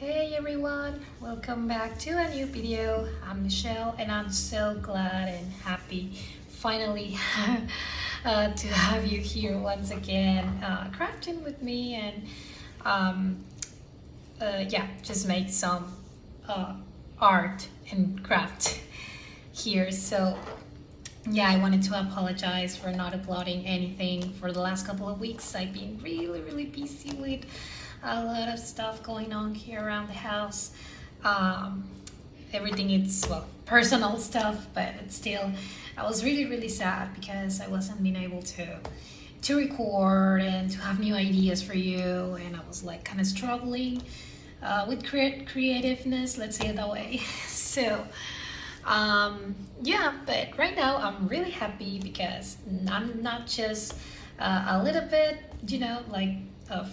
Hey everyone, welcome back to a new video. I'm Michelle and I'm so glad and happy finally to have you here once again crafting with me and just make some art and craft here. So yeah, I wanted to apologize for not uploading anything for the last couple of weeks. I've been really busy with a lot of stuff going on here around the house. Everything is, well, personal stuff, but it's still, I was really sad because I wasn't being able to record and to have new ideas for you, and I was like kind of struggling with creativeness, let's say it that way. So yeah, but right now I'm really happy because I'm not just a little bit,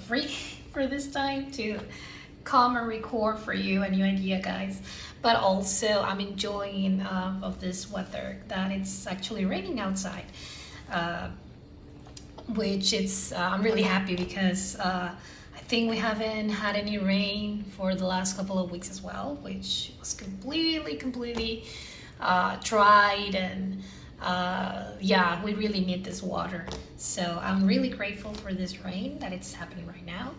free for this time to come and record for you a new idea, guys, but also I'm enjoying of this weather that it's actually raining outside, which it's I'm really happy because I think we haven't had any rain for the last couple of weeks as well, which was completely dried, and yeah, we really need this water. So I'm really grateful for this rain that it's happening right now.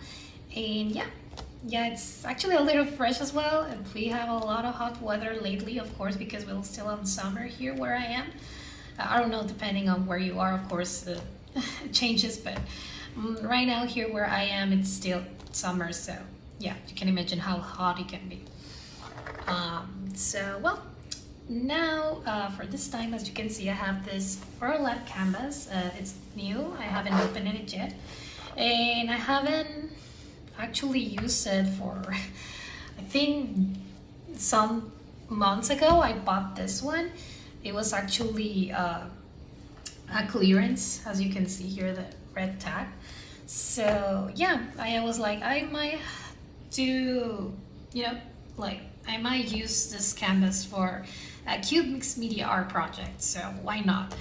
And yeah, it's actually a little fresh as well, and we have a lot of hot weather lately, of course, because we're still in summer here where I am. I don't know, depending on where you are, of course, it changes, but right now here where I am, it's still summer, so yeah, you can imagine how hot it can be. So well, now for this time, as you can see, I have this Burlap canvas. It's new, I haven't opened it yet, and I haven't actually used it for, I think some months ago I bought this one. It was actually a clearance, as you can see here, the red tag. So yeah, I was like, I might do, I might use this canvas for a cute mixed media art project, so why not?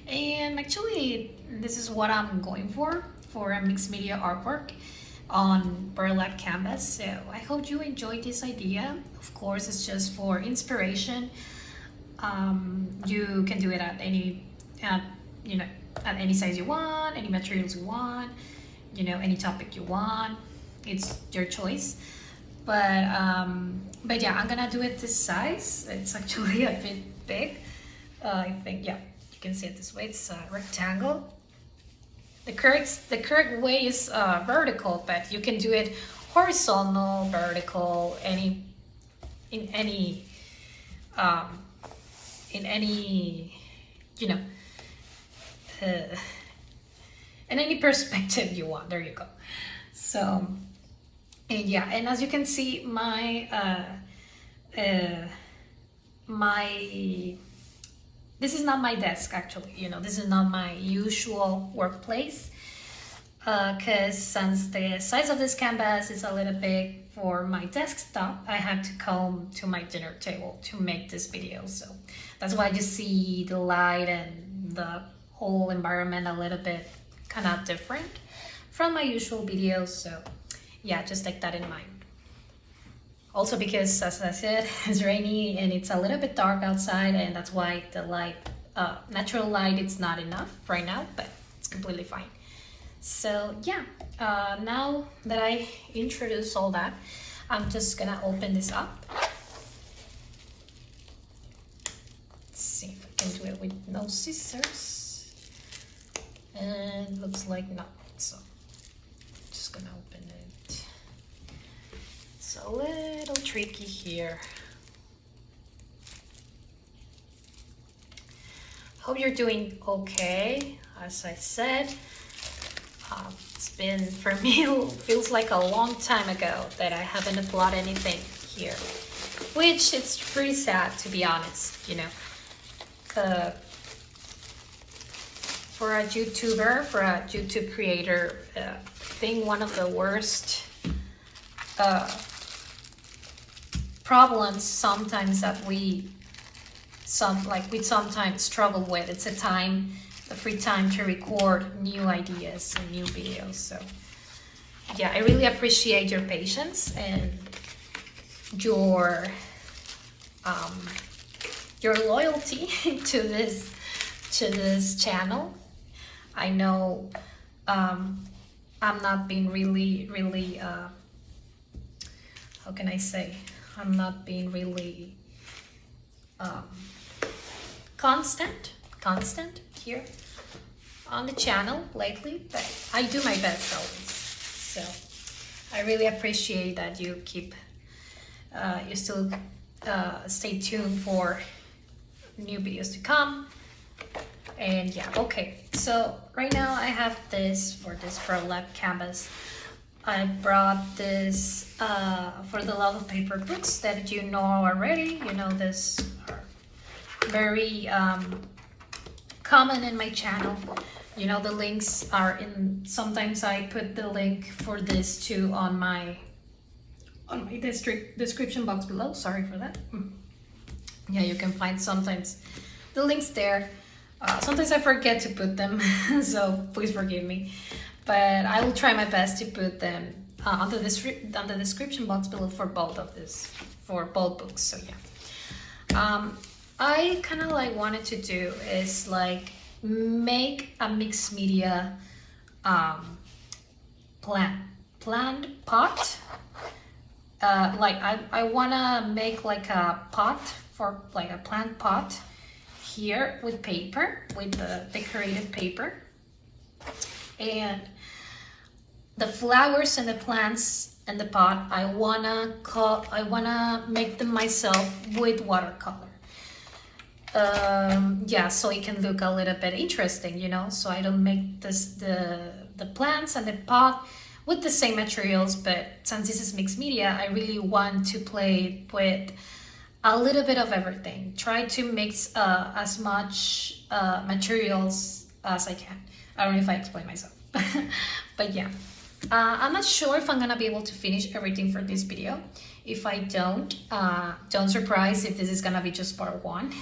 And actually this is what I'm going for a mixed media artwork on burlap canvas. So I hope you enjoyed this idea. Of course, it's just for inspiration. You can do it at any at any size you want, any materials you want, any topic you want. It's your choice. But yeah, I'm gonna do it this size. It's actually a bit big. I think, yeah, you can see it this way. It's a rectangle. The correct way is vertical, but you can do it horizontal, vertical, in any in any perspective you want. There you go. So, and yeah, and as you can see, this is not my desk, actually. This is not my usual workplace, because since the size of this canvas is a little big for my desktop, I had to come to my dinner table to make this video. So that's why you see the light and the whole environment a little bit kind of different from my usual videos. So yeah, just take that in mind. Also because, as I said, it's rainy and it's a little bit dark outside, and that's why the light, natural light, it's not enough right now, but it's completely fine. So yeah, now that I introduced all that, I'm just gonna open this up. Let's see if I can do it with no scissors. And looks like no, so I'm just gonna open it. It's a little tricky here. Hope you're doing okay. As I said, it's been, for me, feels like a long time ago that I haven't uploaded anything here, which it's pretty sad, to be honest. For a YouTuber, for a YouTube creator, I think one of the worst problems sometimes that we sometimes struggle with, it's the free time to record new ideas and new videos. So yeah, I really appreciate your patience, and your your loyalty to this channel. I know I'm not being really how can I say, I'm not being really constant here on the channel lately, but I do my best always. So I really appreciate that you keep you still stay tuned for new videos to come. And yeah, okay, so right now I have this for this Burlap canvas. I brought this for the love of paper books that you know already. You know, this are very common in my channel. You know, the links are in, sometimes I put the link for this too on my description box below. Sorry for that. Yeah, you can find sometimes the links there. Sometimes I forget to put them, so please forgive me. But I will try my best to put them on the description box below for both books. So yeah, I kind of like wanted to do is like make a mixed media plant pot. Like I wanna make like a pot for like a plant pot here with paper, with the decorated paper, and the flowers and the plants and the pot I wanna make them myself with watercolor. Yeah, so it can look a little bit interesting, you know, so I don't make the plants and the pot with the same materials, but since this is mixed media, I really want to play with a little bit of everything. Try to mix as much materials as I can. I don't know if I explain myself, but yeah. I'm not sure if I'm gonna be able to finish everything for this video. If I don't surprise if this is gonna be just part 1.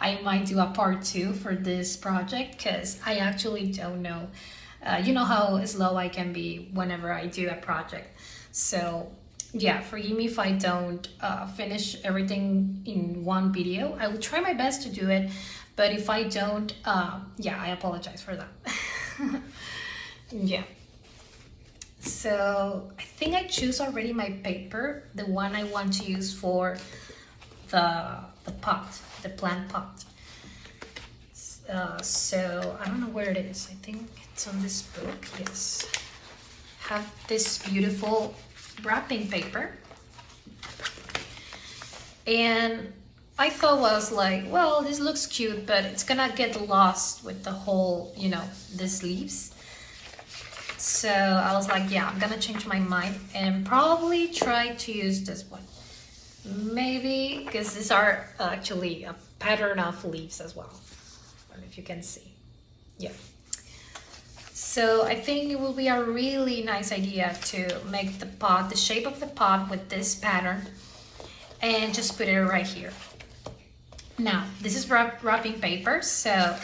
I might do a part 2 for this project because I actually don't know. You know how slow I can be whenever I do a project. So yeah, forgive me if I don't finish everything in one video. I will try my best to do it, but if I don't, yeah, I apologize for that. Yeah. So I think I choose already my paper, the one I want to use for the pot, the plant pot. So I don't know where it is. I think it's on this book. Yes, have this beautiful wrapping paper, and I thought was like, well, this looks cute, but it's gonna get lost with the whole, you know, these leaves. So I was like, yeah, I'm gonna change my mind and probably try to use this one. Maybe, because these are actually a pattern of leaves as well. I don't know if you can see. Yeah. So I think it will be a really nice idea to make the pot, the shape of the pot with this pattern, and just put it right here. Now, this is wrapping paper, so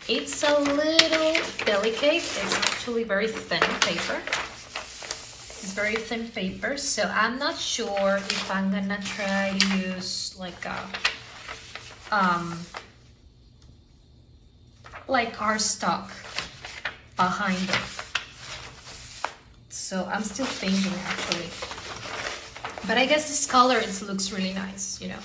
it's a little delicate. It's actually very thin paper. It's very thin paper, so I'm not sure if I'm gonna try to use like a like cardstock behind it. So I'm still thinking actually, but I guess this color, it looks really nice, you know.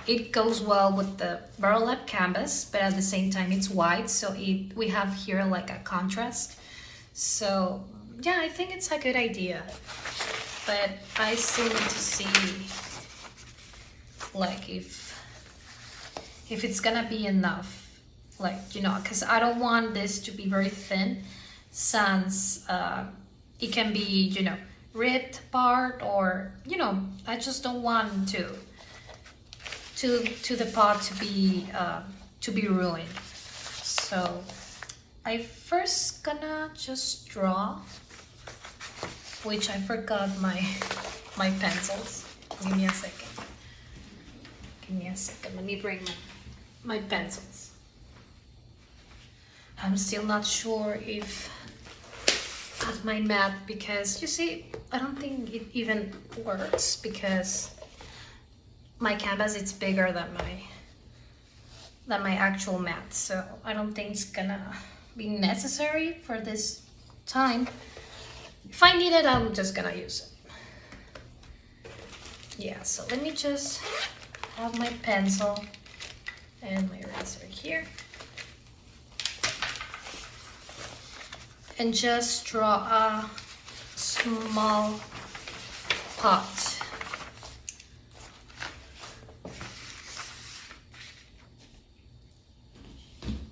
It goes well with the Burlap canvas, but at the same time it's white, so we have here like a contrast. So yeah, I think it's a good idea, but I still need to see like if it's gonna be enough, like, you know, because I don't want this to be very thin, since it can be, you know, ripped apart, or, you know, I just don't want to the pot to be ruined. So I first gonna just draw, which I forgot my pencils. Give me a second. Let me bring my pencils. I'm still not sure if at my mat, because you see, I don't think it even works, because my canvas, it's bigger than my actual mat, so I don't think it's gonna be necessary for this time. If I need it, I'm just gonna use it. Yeah, so let me just have my pencil and my eraser here and just draw a small pot.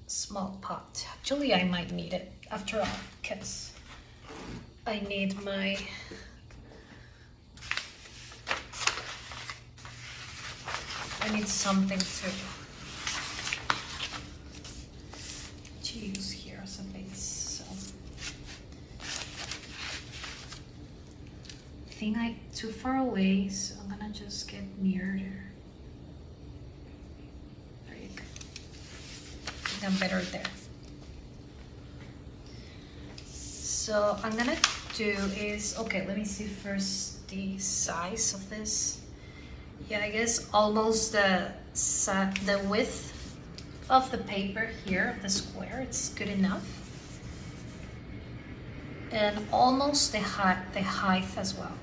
Small pot. Actually, I might need it after all because I need something to use here as a base. So I think I'm too far away, so I'm gonna just get near there. There you go. I think I'm better there. So I'm gonna do is, okay, let me see first the size of this. Yeah, I guess almost the width of the paper here, the square, it's good enough. And almost the height as well.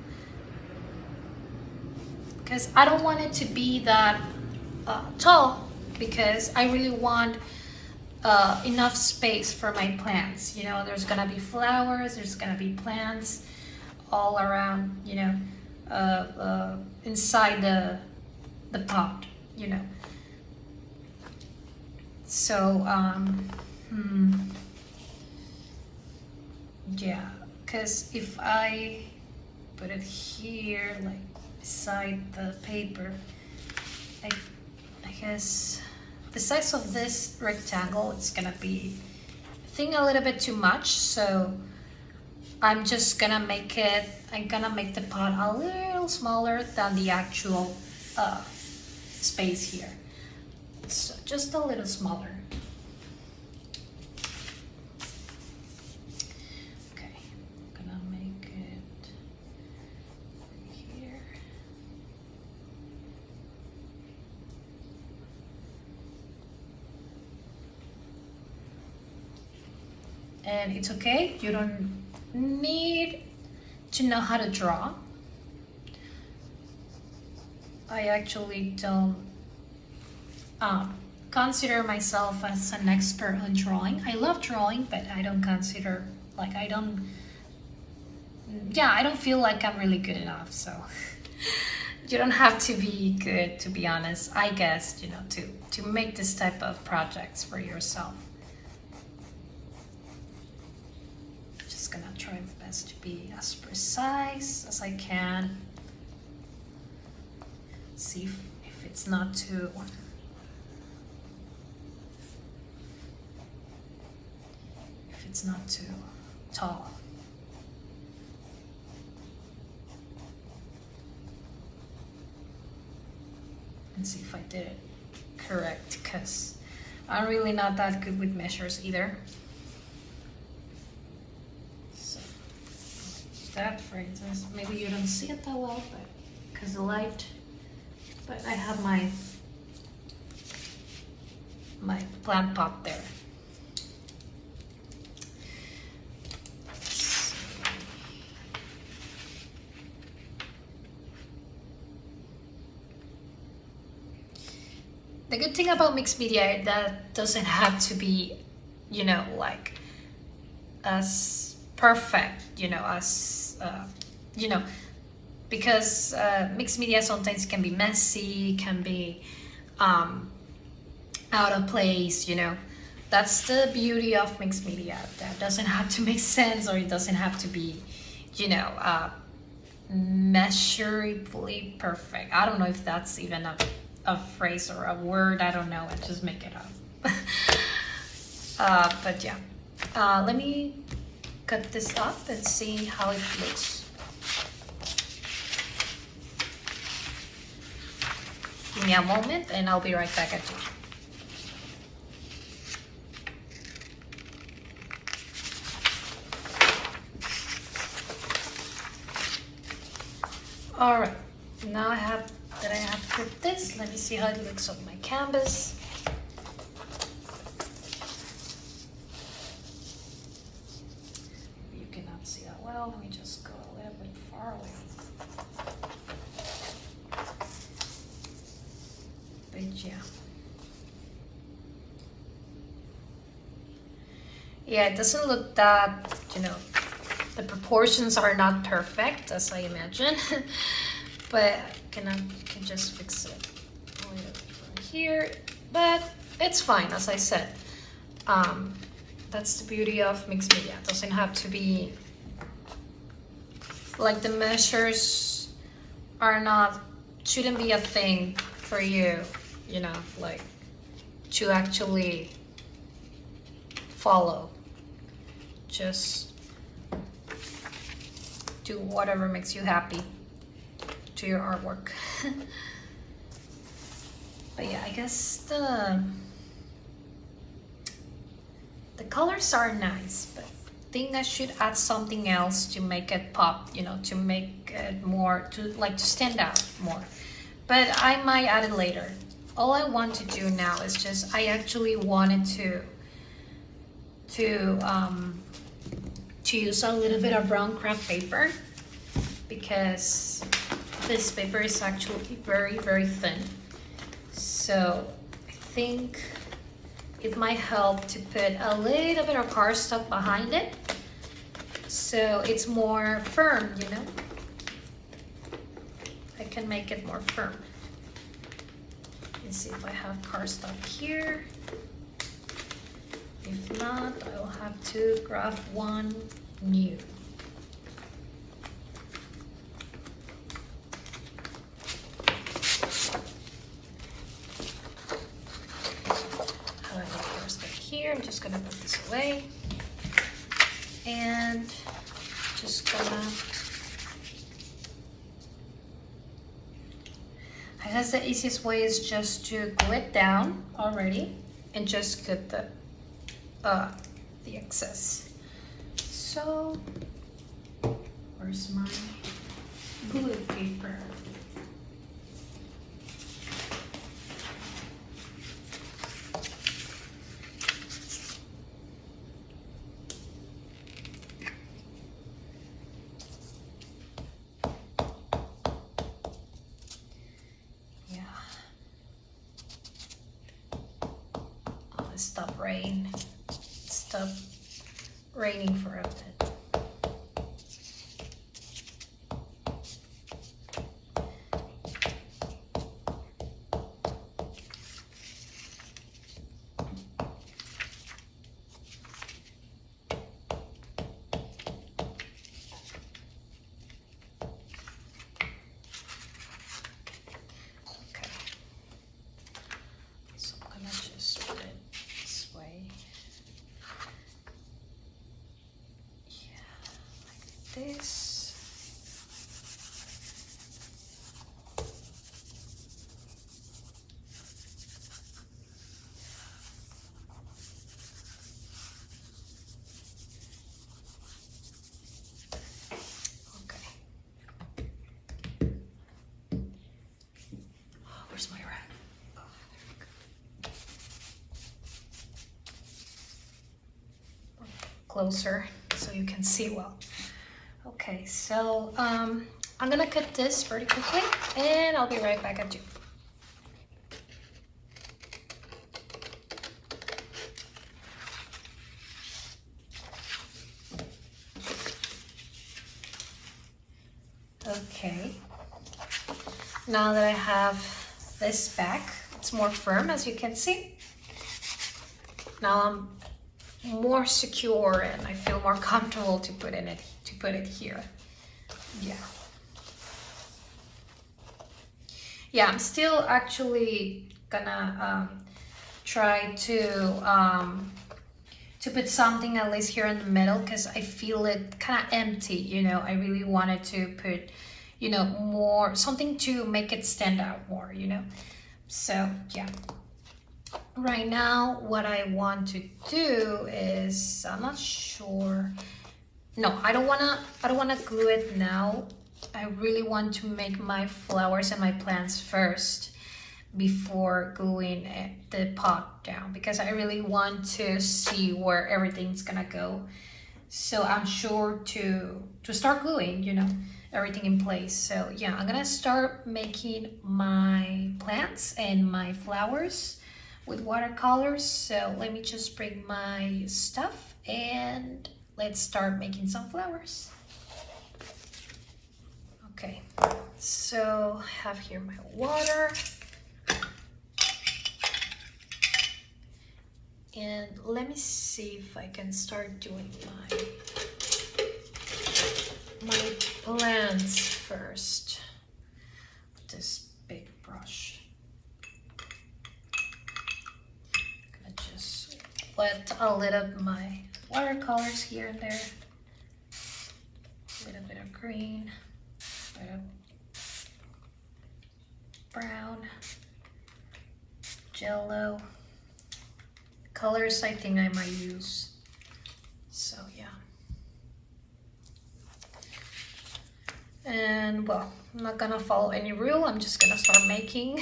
Because I don't want it to be that tall, because I really want enough space for my plants. You know, there's gonna be flowers, there's gonna be plants all around, you know, inside the pot, you know. So yeah, because if I put it here, like beside the paper, I guess the size of this rectangle, it's gonna be, I think, a little bit too much. So I'm just gonna make it, I'm gonna make the pot a little smaller than the actual space here. So just a little smaller. Okay, I'm gonna make it here. And it's okay, you don't need to know how to draw. I actually don't consider myself as an expert on drawing. I love drawing, but I don't consider, like, I don't feel like I'm really good enough. So you don't have to be good, to be honest, I guess, you know, to make this type of projects for yourself. Just gonna try my best to be as precise as I can. See if it's not too, if it's not too tall. And see if I did it correct, because I'm really not that good with measures either. So that, for instance, maybe you don't see it that well, but because the light. But I have my plant pot there. The good thing about mixed media, that doesn't have to be, you know, like as perfect, you know, as you know, because mixed media sometimes can be messy, can be out of place, you know. That's the beauty of mixed media. That doesn't have to make sense, or it doesn't have to be, you know, measurably perfect. I don't know if that's even a phrase or a word, I don't know, I just make it up. But yeah, let me cut this up and see how it looks. Give me a moment and I'll be right back at you. All right, now I have that I have put this. Let me see how it looks on my canvas. You cannot see that well. Let me just go a little bit far away. But yeah. Yeah, it doesn't look that, you know, the proportions are not perfect as I imagine, but I can just fix it a little bit from here, but it's fine, as I said. That's the beauty of mixed media. It doesn't have to be, like the measures shouldn't be a thing for you, you know, like to actually follow. Just do whatever makes you happy to your artwork. But yeah, I guess the colors are nice, but I think I should add something else to make it pop, you know, to make it more, to stand out more. But I might add it later. All I want to do now is just, I actually wanted to use a little bit of brown craft paper, because this paper is actually very, very thin. So I think it might help to put a little bit of cardstock behind it, so it's more firm, you know. I can make it more firm. Let's see if I have cardstock here. If not, I'll have to grab one new. I have cardstock here. I'm just gonna put this away, and just gonna. I guess the easiest way is just to glue it down already and just cut the excess. So where's my glue paper? Yeah. Oh, stop rain. Stop raining for a bit. Okay. So I'm gonna just put it this way. This. Okay. Where's my rag? Oh, there we go. Closer so you can see well. Okay, so I'm gonna cut this very quickly and I'll be right back at you. Okay, now that I have this back, it's more firm, as you can see. Now I'm more secure and I feel more comfortable to put it here. Yeah, I'm still actually gonna try to put something at least here in the middle, because I feel it kind of empty, you know. I really wanted to put, you know, more, something to make it stand out more, you know. So yeah, right now what I want to do is, I'm not sure, no, I don't wanna glue it now. I really want to make my flowers and my plants first before gluing the pot down, because I really want to see where everything's gonna go. So I'm sure to start gluing, you know, everything in place. So yeah, I'm gonna start making my plants and my flowers with watercolors. So let me just bring my stuff and let's start making some flowers. Okay, so I have here my water. And let me see if I can start doing my plants first. This big brush. I'm gonna just wet a little of my watercolors here and there. A little bit of green, a bit of brown, jello. Colors I think I might use. So yeah. And well, I'm not gonna follow any rule. I'm just gonna start making.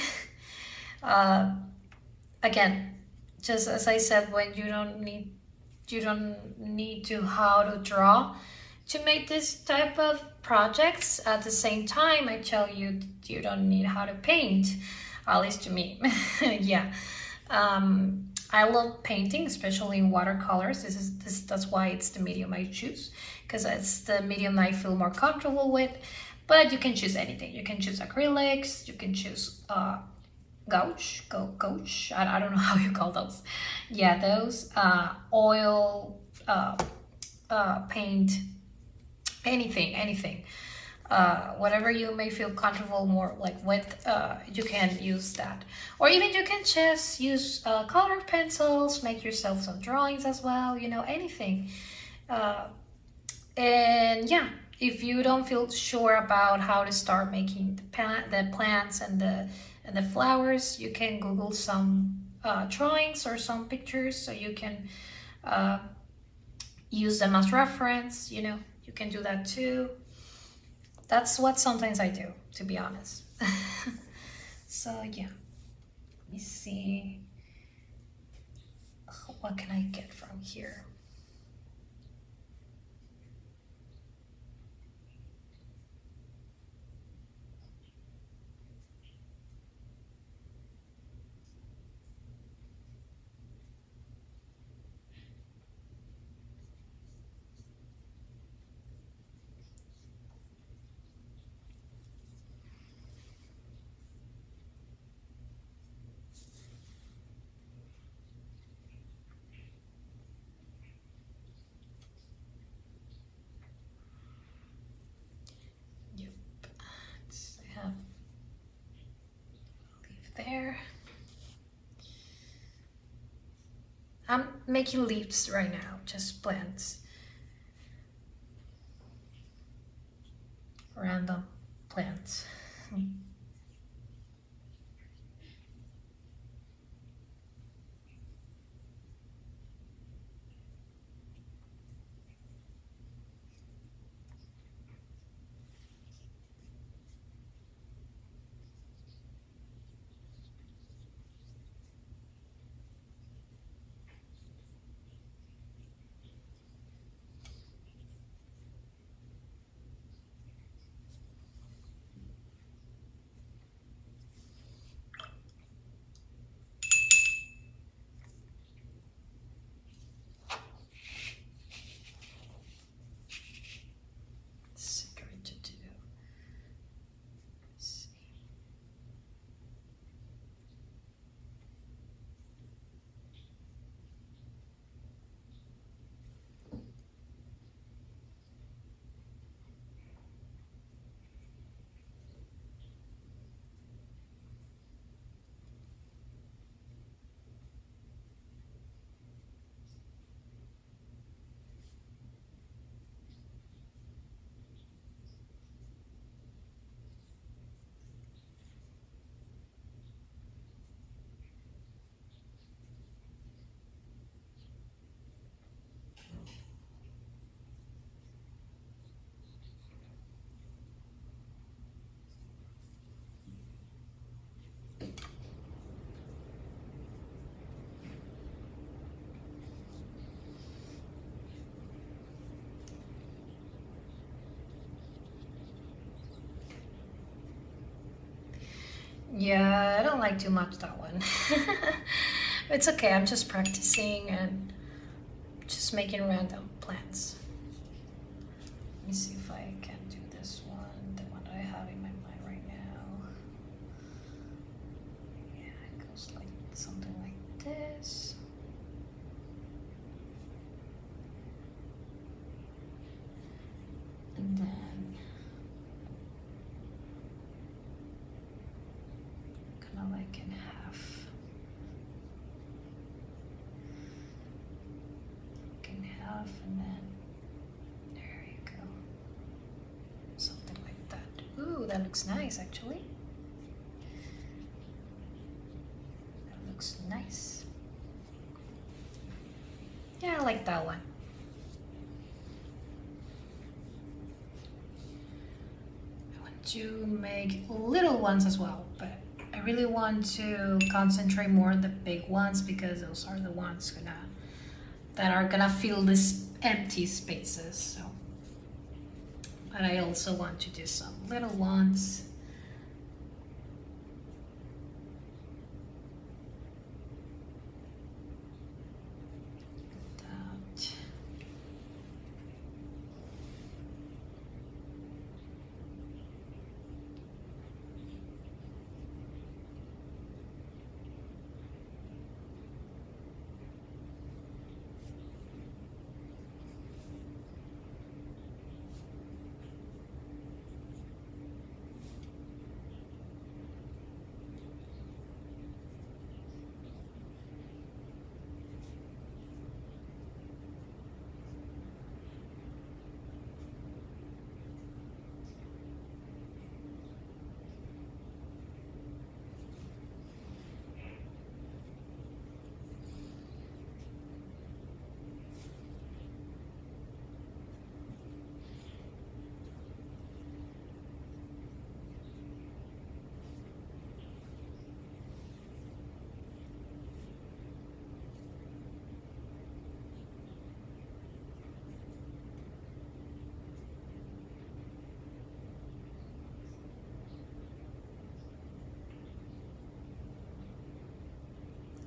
Again, just as I said, when you don't need to how to draw to make this type of projects. At the same time, I tell you, you don't need how to paint, at least to me. Yeah. I love painting, especially in watercolors. That's why it's the medium I choose, because it's the medium I feel more comfortable with. But you can choose anything. You can choose acrylics. You can choose gouache. I don't know how you call those. Yeah, those oil paint, anything. Whatever you may feel comfortable more like with, you can use that. Or even you can just use colored pencils, make yourself some drawings as well, you know, anything. And yeah, if you don't feel sure about how to start making the plants and the flowers, you can Google some drawings or some pictures, so you can use them as reference, you know, you can do that too. That's what sometimes I do, to be honest. So yeah, let me see. What can I get from here? There. I'm making leaves right now, just plants. Random plants. Yeah, I don't like too much that one. It's okay, I'm just practicing and just making random plans. Let me see if I can do this one, the one that I have in my mind right now. Yeah, it goes like something like this. And then kind of like in half. In half, and then there you go. Something like that. Ooh, that looks nice actually. That looks nice. Yeah, I like that one. I want to make little ones as well, but I really want to concentrate more on the big ones because those are the ones that are gonna fill these empty spaces. So, but I also want to do some little ones.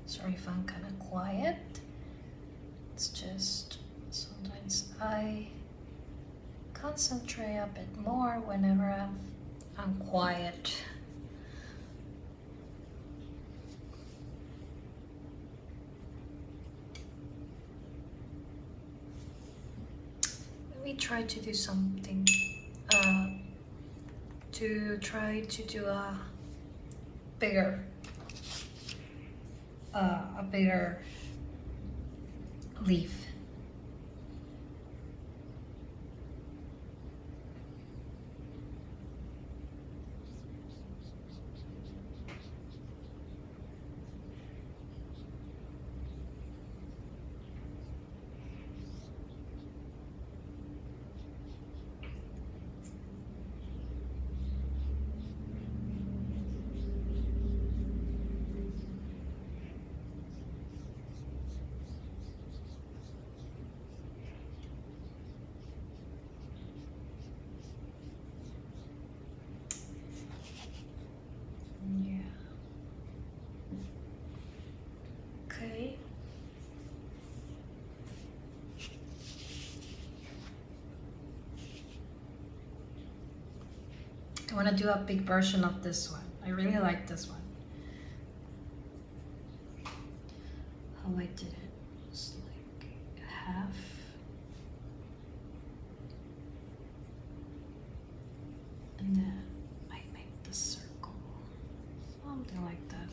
Sorry if I'm kind of quiet. It's just sometimes I concentrate a bit more whenever I'm quiet. Let me try to do something to try to do a bigger leaf. Yeah. Okay. I want to do a big version of this one. I really like this one. How I did it. It's like half. And then I make the circle. Something like that.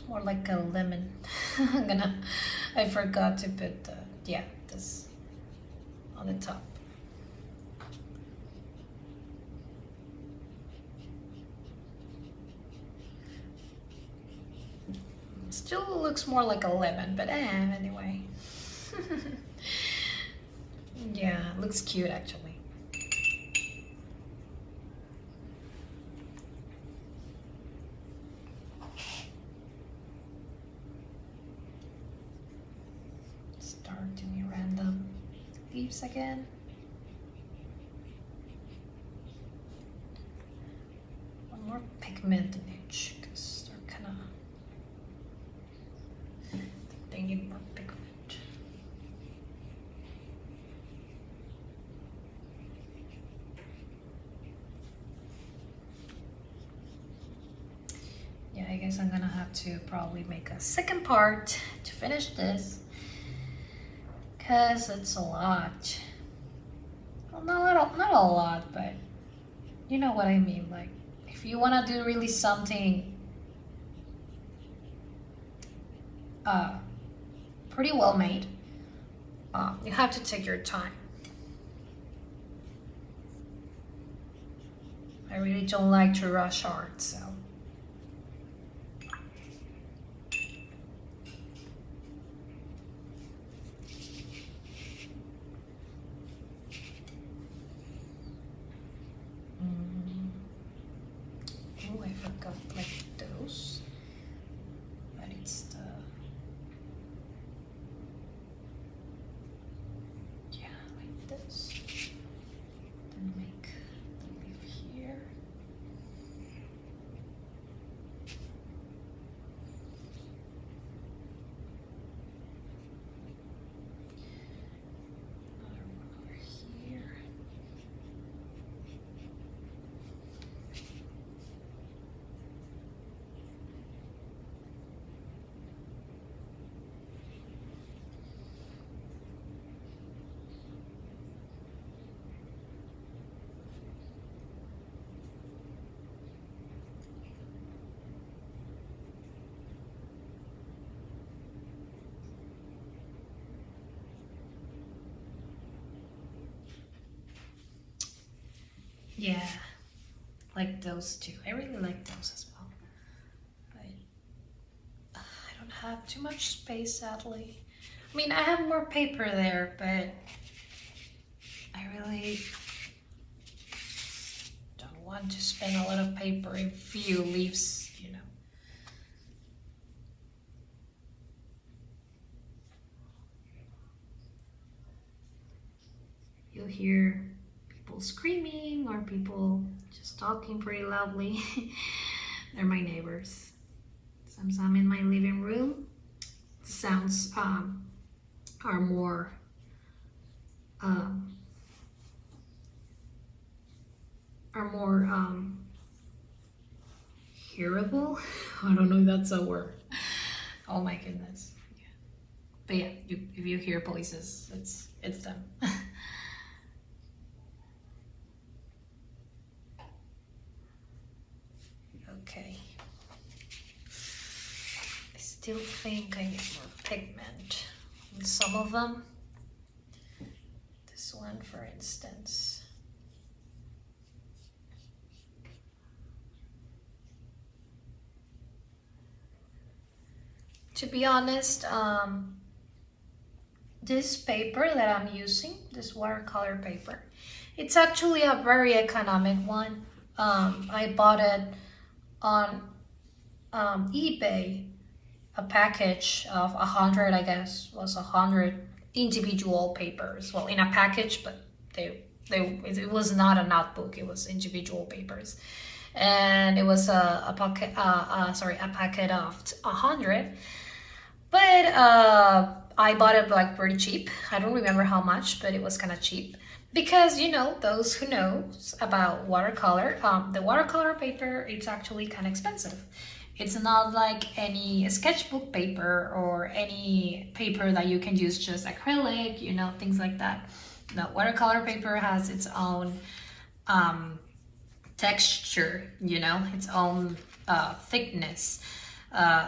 more like a lemon. I forgot to put this on the top. Still looks more like a lemon, but anyway. Yeah, it looks cute actually. Start doing random leaves again. One more pigment in each, because they're kind of, they need more pigment. Yeah, I guess I'm gonna have to probably make a second part to finish this, because it's a lot. Well, not a lot, but you know what I mean. Like, if you want to do really something pretty well made, you have to take your time. I really don't like to rush art, so. Oh, I forgot like those, but it's the, yeah, like this. Then make the leaf here. Another one over here. Yeah, like those two. I really like those as well. But I don't have too much space, sadly. I mean, I have more paper there, but I really don't want to spend a lot of paper in few leaves, you know. You'll hear people screaming or people just talking pretty loudly. They're my neighbors. Sometimes I'm in my living room. The sounds are more hearable. I don't know if that's a word. Oh my goodness. Yeah. But yeah, if you hear voices, it's them. Okay. I still think I need more pigment in some of them. This one, for instance. To be honest, this paper that I'm using, this watercolor paper, it's actually a very economic one. I bought it on eBay. A package of 100, I guess, was 100 individual papers. Well, in a package, but it was not a notebook. It was individual papers, and it was a packet of 100. But I bought it like pretty cheap. I don't remember how much, but it was kind of cheap. Because, you know, those who knows about watercolor, the watercolor paper, it's actually kind of expensive. It's not like any sketchbook paper or any paper that you can use just acrylic, you know, things like that. No, watercolor paper has its own texture, you know, its own thickness.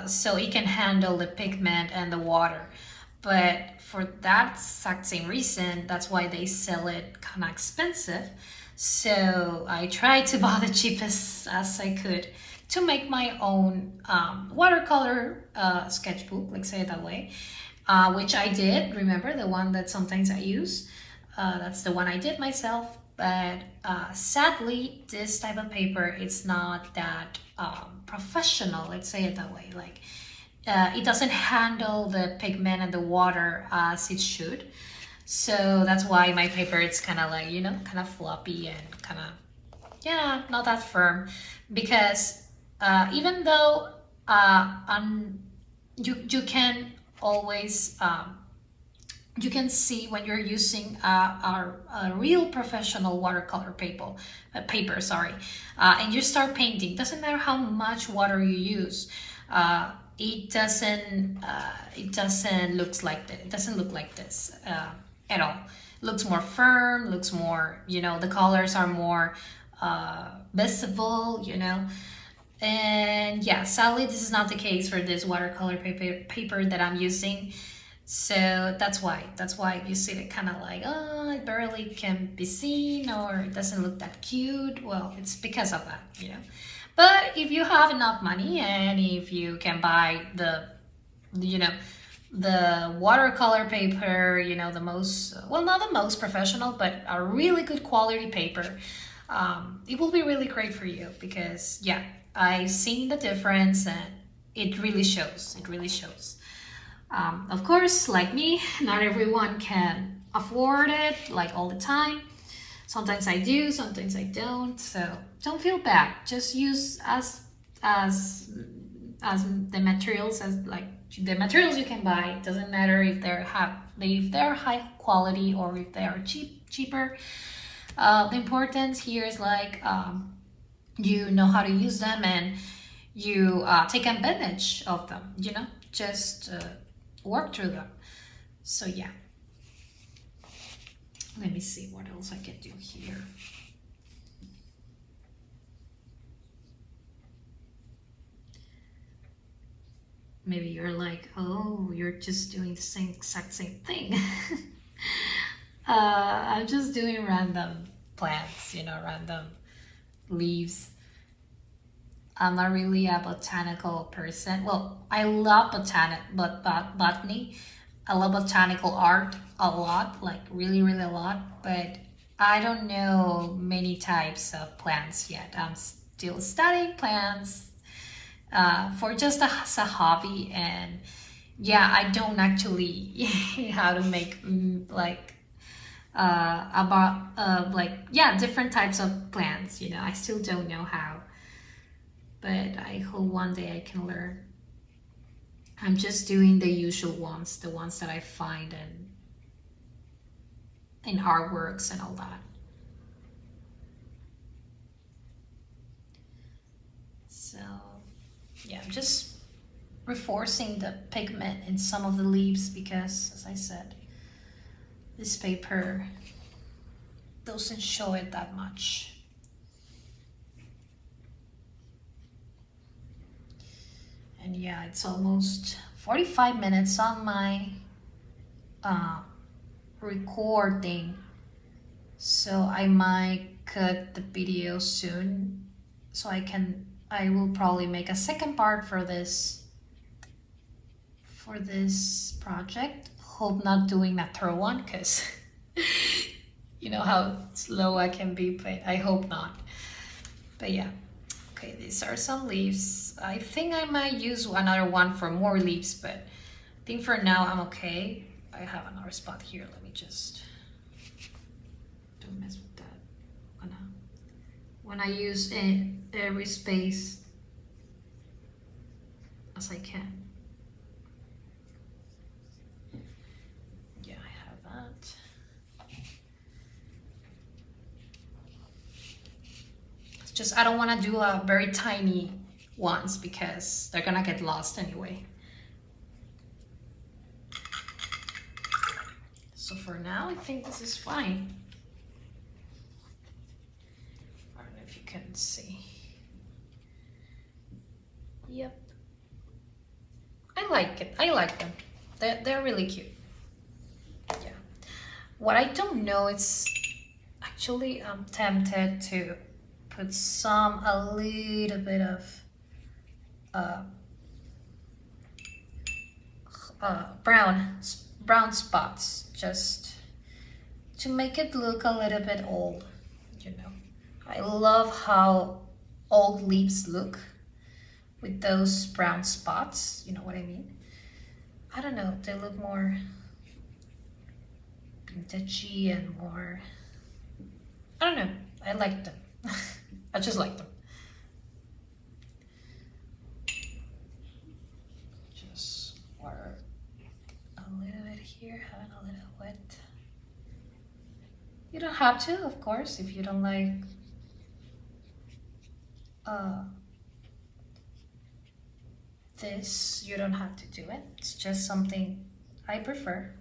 so it can handle the pigment and the water. But for that exact same reason, that's why they sell it kind of expensive. So I tried to buy the cheapest as I could to make my own watercolor sketchbook, like say it that way, which I did. Remember the one that sometimes I use? That's the one I did myself. But sadly, this type of paper, it's not that professional, let's say it that way. Like it doesn't handle the pigment and the water as it should. So that's why my paper, it's kind of like, you know, kind of floppy and kind of, yeah, not that firm. Because even though you can always, you can see when you're using a real professional watercolor paper, sorry, and you start painting, doesn't matter how much water you use, it doesn't look like this at all. It looks more firm, looks more, you know, the colors are more visible, you know. And yeah, sadly this is not the case for this watercolor paper that I'm using. So that's why you see it kind of like, oh, it barely can be seen, or it doesn't look that cute. Well, it's because of that, you know. But if you have enough money and if you can buy the, you know, the watercolor paper, you know, the most, well, not the most professional, but a really good quality paper, it will be really great for you. Because yeah, I've seen the difference and it really shows. It really shows. Of course, like me, not everyone can afford it like all the time. Sometimes I do, sometimes I don't. So don't feel bad. Just use as the materials as like the materials you can buy. It doesn't matter if they're high quality or if they are cheaper. The importance here is like you know how to use them and you take advantage of them. You know, just work through them. So yeah, let me see what else I can do here. Maybe you're like, oh, you're just doing the exact same thing. I'm just doing random plants, you know, random leaves. I'm not really a botanical person. Well, I love botany. I love botanical art a lot, like really, really a lot. But I don't know many types of plants yet. I'm still studying plants for just as a hobby. And yeah, I don't actually how to make like different types of plants. You know, I still don't know how. But I hope one day I can learn. I'm just doing the usual ones, the ones that I find in artworks and all that. So yeah, I'm just reinforcing the pigment in some of the leaves because, as I said, this paper doesn't show it that much. And yeah, it's almost 45 minutes on my recording, so I might cut the video soon, so I will probably make a second part for this project. Hope not doing a third one, because you know how slow I can be, but I hope not. But yeah. Okay, these are some leaves. I think I might use another one for more leaves, but I think for now I'm okay. I have another spot here. Let me just don't mess with that. When I use every space as I can. Yeah, I have that. Just I don't want to do a very tiny ones because they're gonna get lost anyway. So for now, I think this is fine. I don't know if you can see. Yep. like them. They're really cute. Yeah. What I don't know is actually I'm tempted to put a little bit of brown spots, just to make it look a little bit old, you know. I love how old leaves look with those brown spots, you know what I mean? I don't know, they look more vintagey and more, I don't know, I like them. I just like them. Just water a little bit here, having a little wet. You don't have to, of course, if you don't like this, you don't have to do it. It's just something I prefer.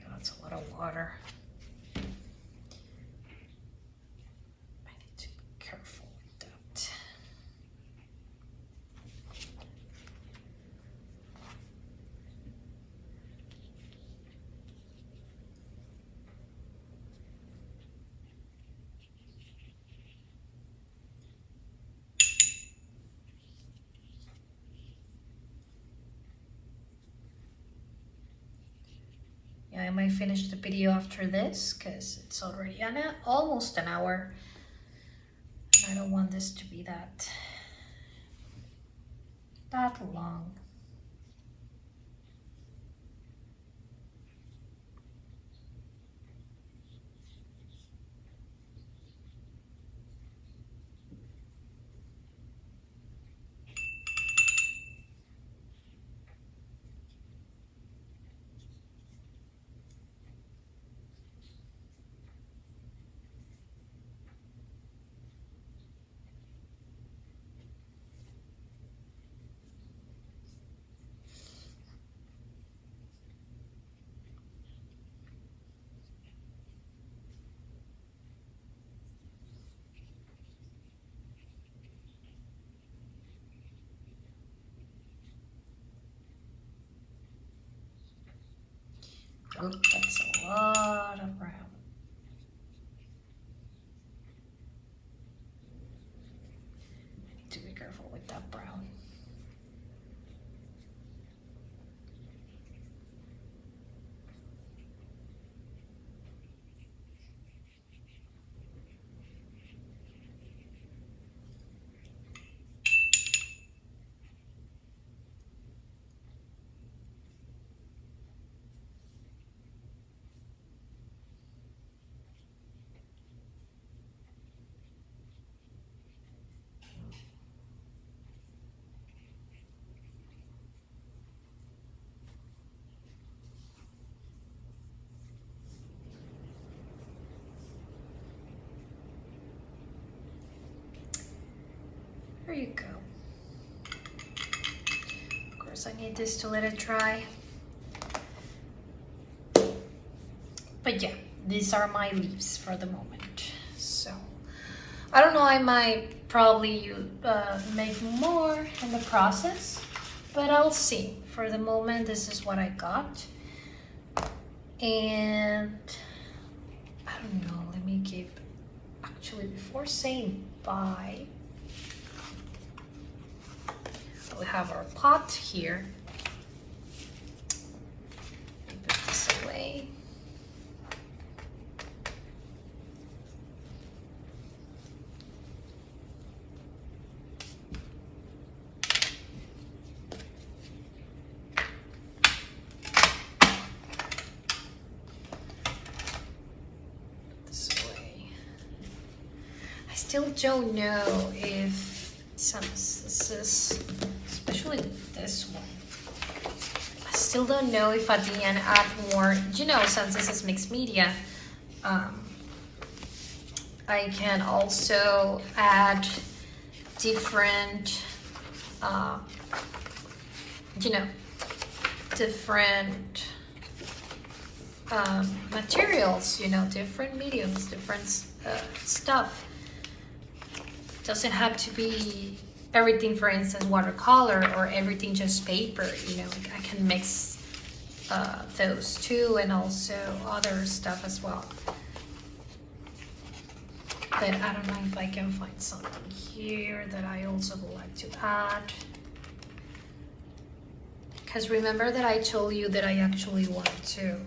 That's a lot of water. I need to be careful with that. Yeah, I might finish the video after this because it's already almost an hour. And I don't want this to be that long. Oh, that's a lot of brown. I need to be careful with that brown. There you go. Of course, I need this to let it dry. But yeah, these are my leaves for the moment. So I don't know, I might probably make more in the process, but I'll see. For the moment, this is what I got. And I don't know, let me give, actually before saying bye, we have our pot here. Put this away. I still don't know if this is, especially this one, I still don't know if at the end add more, you know, since this is mixed media, I can also add different, you know, different materials, you know, different mediums, different stuff. Doesn't have to be everything, for instance, watercolor, or everything just paper, you know. I can mix those two, and also other stuff as well. But I don't know if I can find something here that I also would like to add. Because remember that I told you that I actually want to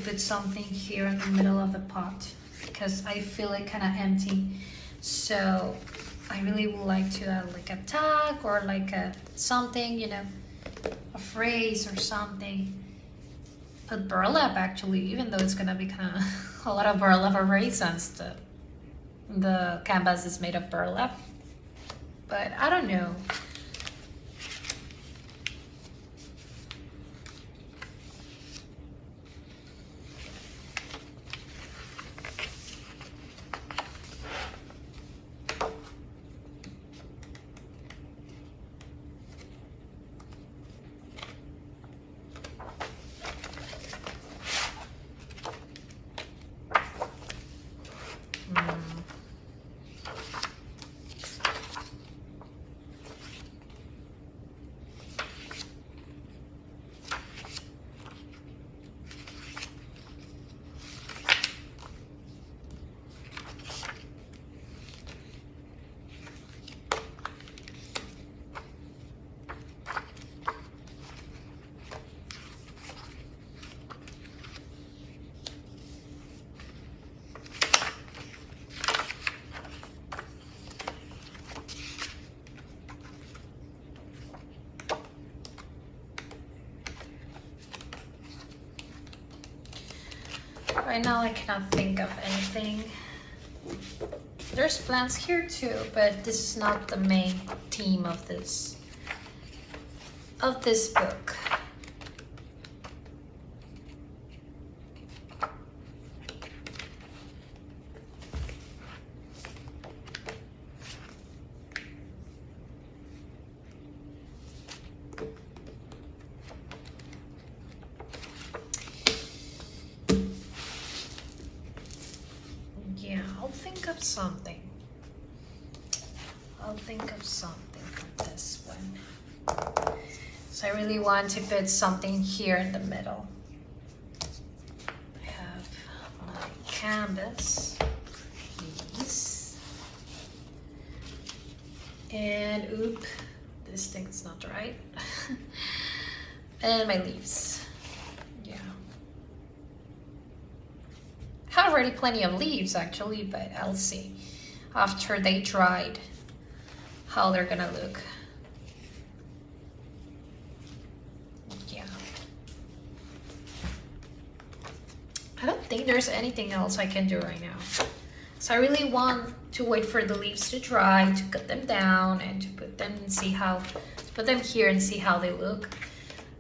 put something here in the middle of the pot, because I feel it kind of empty. So I really would like to add like a tag, or like a something, you know, a phrase or something. Put burlap, actually, even though it's gonna be kind of a lot of burlap already, since the canvas is made of burlap. But I don't know. Right now I cannot think of anything. There's plants here too, but this is not the main theme of this book. Something. I'll think of something for this one. So I really want to put something here in the middle. I have my canvas, these, and oop, this thing's not right. And my leaves. Yeah. Have already plenty of leaves actually, but I'll see after they dried how they're gonna look. Yeah. I don't think there's anything else I can do right now. So I really want to wait for the leaves to dry, to cut them down, and to put them and see how, to put them here and see how they look.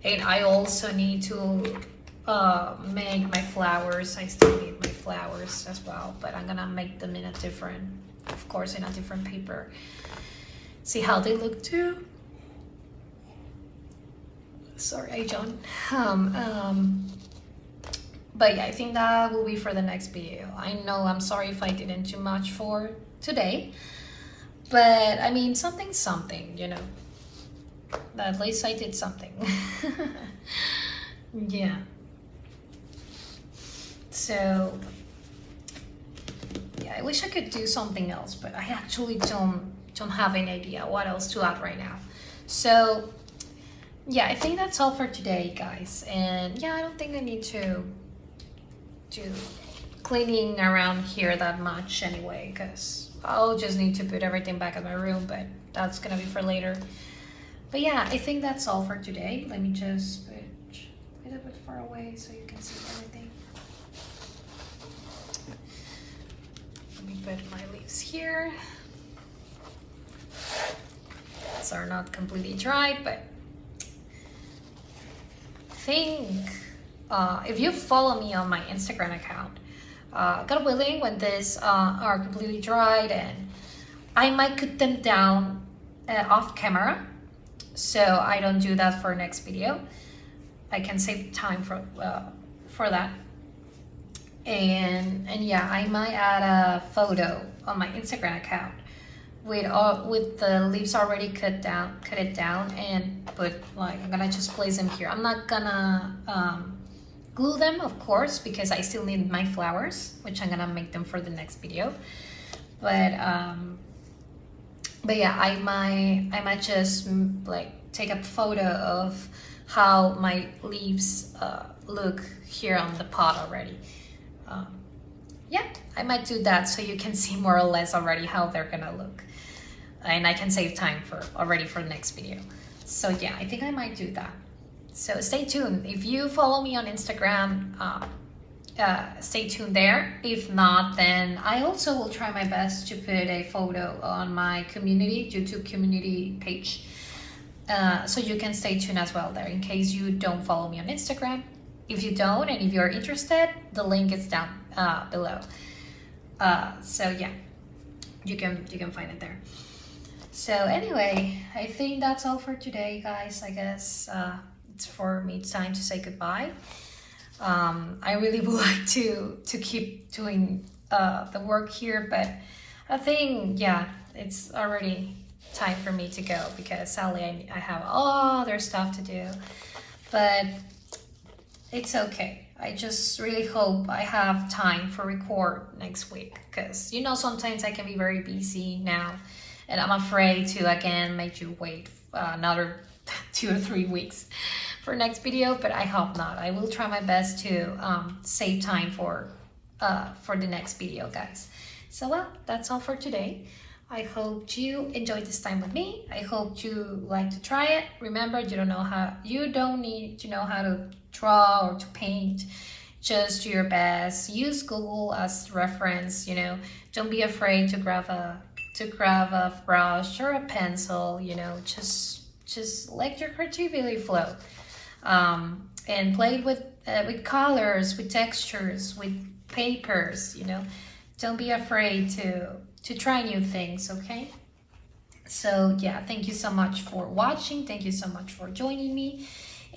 And I also need to make my flowers. I still need my flowers as well, but I'm gonna make them in a different, of course, in a different paper. See how they look too. Sorry, John. But yeah, I think that will be for the next video. I know, I'm sorry if I didn't do much for today, but I mean, something, you know. At least I did something. Yeah. So yeah, I wish I could do something else, but I actually don't have any idea what else to add right now. So yeah, I think that's all for today, guys. And yeah, I don't think I need to do cleaning around here that much anyway, because I'll just need to put everything back in my room, but that's gonna be for later. But yeah, I think that's all for today. Let me just put it a bit far away so you can see everything. Let me put my leaves here. These are not completely dried, but I think if you follow me on my Instagram account, God willing, when these are completely dried, and I might cut them down off camera, so I don't do that for next video. I can save time for that. And yeah, I might add a photo on my Instagram account with the leaves already cut it down, and put, like, I'm gonna just place them here. I'm not gonna glue them, of course, because I still need my flowers, which I'm gonna make them for the next video. But yeah, I might just like take a photo of how my leaves look here on the pot already. Yeah, I might do that so you can see more or less already how they're gonna look, and I can save time for the next video. So yeah, I think I might do that. So stay tuned. If you follow me on Instagram, stay tuned there. If not, then I also will try my best to put a photo on my YouTube community page, so you can stay tuned as well there in case you don't follow me on Instagram. If you don't, and if you're interested, the link is down below. So yeah, you can find it there. So anyway, I think that's all for today, guys. I guess it's for me time to say goodbye. I really would like to keep doing the work here, but I think, yeah, it's already time for me to go, because sadly I have other stuff to do. But it's okay. I just really hope I have time for record next week, because sometimes I can be very busy now, and I'm afraid to again make you wait another 2 or 3 weeks for next video. But I hope not. I will try my best to save time for the next video, guys. So well, that's all for today. I hope you enjoyed this time with me. I hope you like to try it. Remember, you don't need to know how to draw or to paint. Just do your best. Use Google as reference. Don't be afraid to grab a brush or a pencil. Just let your creativity flow, and play with colors, with textures, with papers. Don't be afraid to try new things, okay? So yeah, thank you so much for watching. Thank you so much for joining me.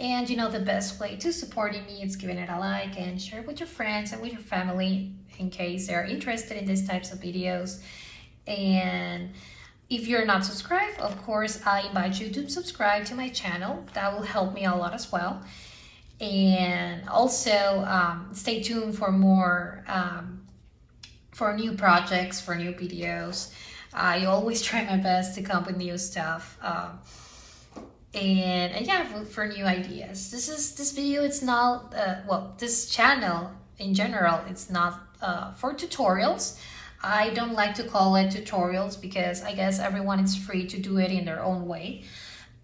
And the best way to supporting me is giving it a like and share it with your friends and with your family in case they're interested in these types of videos. And if you're not subscribed, of course, I invite you to subscribe to my channel. That will help me a lot as well. And also stay tuned for more for new projects, for new videos. I always try my best to come up with new stuff, and yeah, for new ideas. This video, it's not this channel in general, it's not for tutorials. I don't like to call it tutorials, because I guess everyone is free to do it in their own way.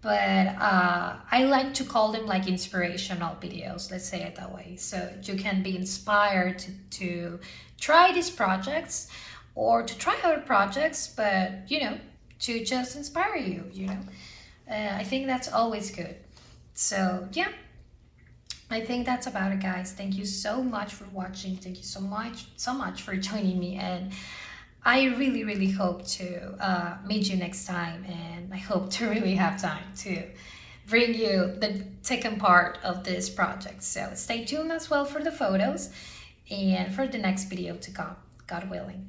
But I like to call them like inspirational videos, let's say it that way. So you can be inspired to try these projects, or to try other projects, but to just inspire you. I think that's always good. So yeah, I think that's about it, guys. Thank you so much for watching. Thank you so much for joining me, and I really, really hope to meet you next time, and I hope to really have time to bring you the second part of this project. So stay tuned as well for the photos and for the next video to come, God willing.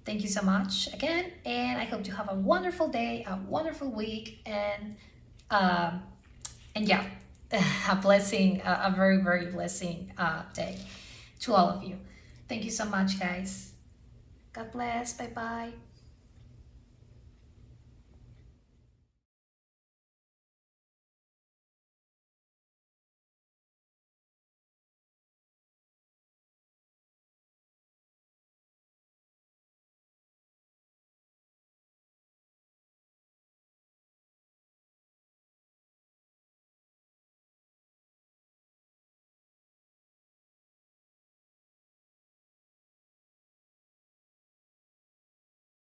Thank you so much again, and I hope you have a wonderful day, a wonderful week, and yeah, a blessing, a very, very blessing day to all of you. Thank you so much, guys. God bless. Bye-bye.